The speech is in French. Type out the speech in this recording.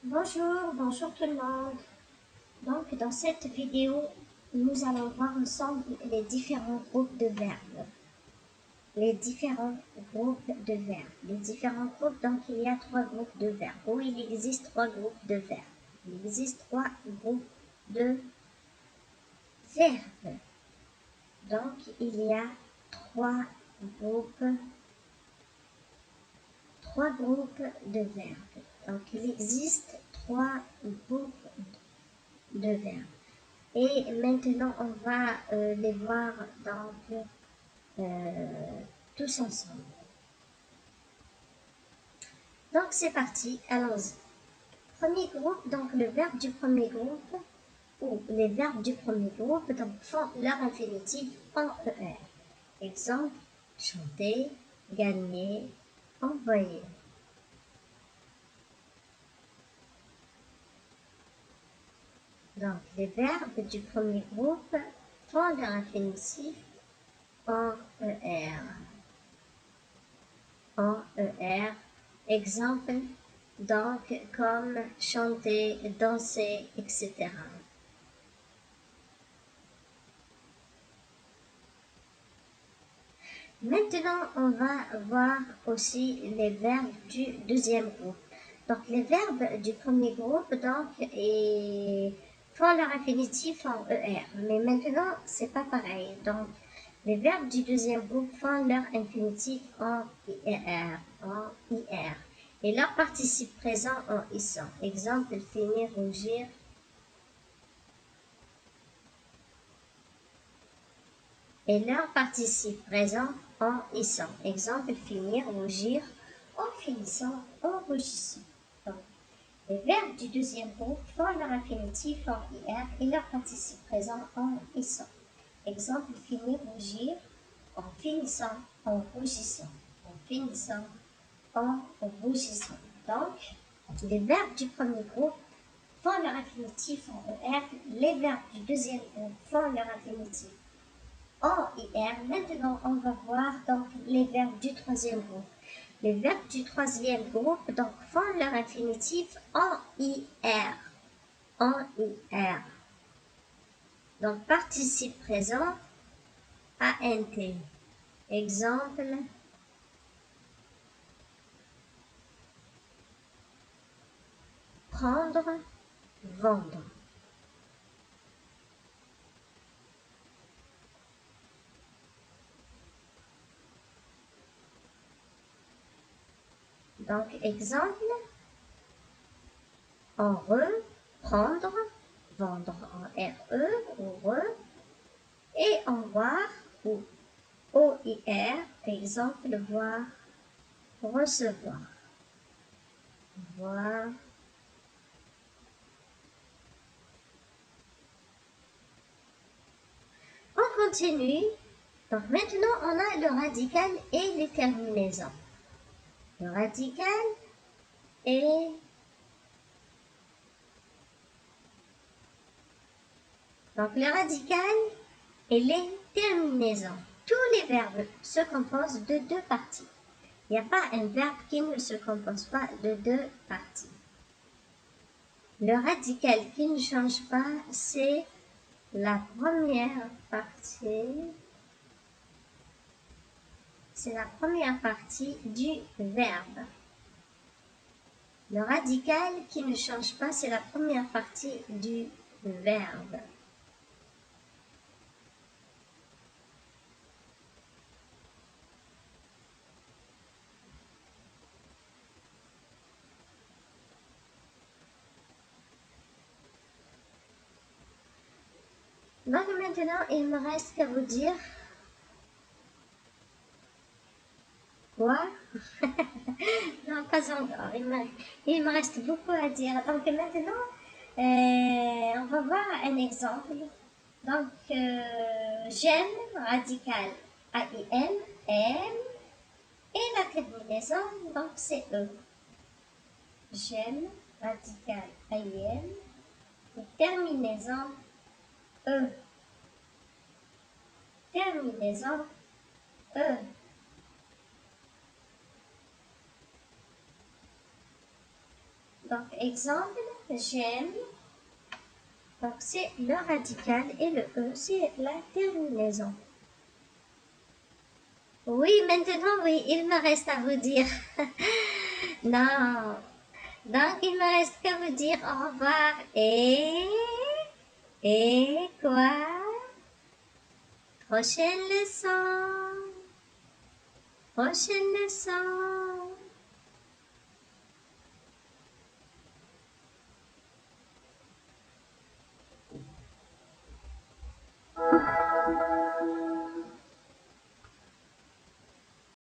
Bonjour tout le monde. Donc dans cette vidéo, nous allons voir ensemble les différents groupes de verbes. Les différents groupes de verbes. Les différents groupes, donc il y a trois groupes de verbes. Ou il existe trois groupes de verbes. Il existe trois groupes de verbes. Donc il y a groupes, trois groupes de verbes. Donc il existe trois groupes de verbes. Et maintenant, on va les voir donc tous ensemble. Donc c'est parti, allons-y. Premier groupe, donc le verbe du premier groupe, ou les verbes du premier groupe, donc font leur infinitif en ER. Exemple, chanter, gagner, envoyer. Donc les verbes du premier groupe font leur infinitif en ER. En ER. Exemple, donc comme chanter, danser, etc. Maintenant, on va voir aussi les verbes du deuxième groupe. Donc, les verbes du premier groupe font leur infinitif en ER. Mais maintenant, c'est pas pareil. Donc, les verbes du deuxième groupe font leur infinitif en IR. Et leur participe présent en ISSAN. Exemple, finir, rougir. Et leur participe présent en ISSAN. Exemple, finir, rougir, en finissant, en rougissant. Donc, les verbes du deuxième groupe font leur infinitif en IR et leur participe présent en ISSAN. Exemple, finir, rougir, en finissant, en rougissant. En finissant, en rougissant. Donc, les verbes du premier groupe font leur infinitif en ER, les verbes du deuxième groupe font leur infinitif en IR. Maintenant, on va voir donc les verbes du troisième groupe. Les verbes du troisième groupe donc font leur infinitif en IR. En IR. Donc, participe présent, ANT. Exemple, prendre, vendre. Donc, exemple, en prendre, vendre en RE ou re, et en voir ou OIR, exemple, voir, recevoir. Voir. On continue. Donc maintenant, on a le radical et les terminaisons. Le radical et donc le radical et les terminaisons. Tous les verbes se composent de deux parties. Il n'y a pas un verbe qui ne se compose pas de deux parties. Le radical qui ne change pas, c'est la première partie. C'est la première partie du verbe. Le radical qui ne change pas, c'est la première partie du verbe. Donc maintenant, il me reste qu'à vous dire quoi. Non, pas encore. Il me reste beaucoup à dire. Donc maintenant, on va voir un exemple. Donc, j'aime, radical A-I-M, M, et la terminaison, donc c'est E. J'aime, radical A-I-M, et terminaison E. Terminaison E. Donc, exemple, j'aime. Donc, c'est le radical et le E, c'est la terminaison. Oui, maintenant, oui, il me reste à vous dire. Non. Donc, il me reste qu'à vous dire au revoir. Et quoi? Prochaine leçon. Prochaine leçon.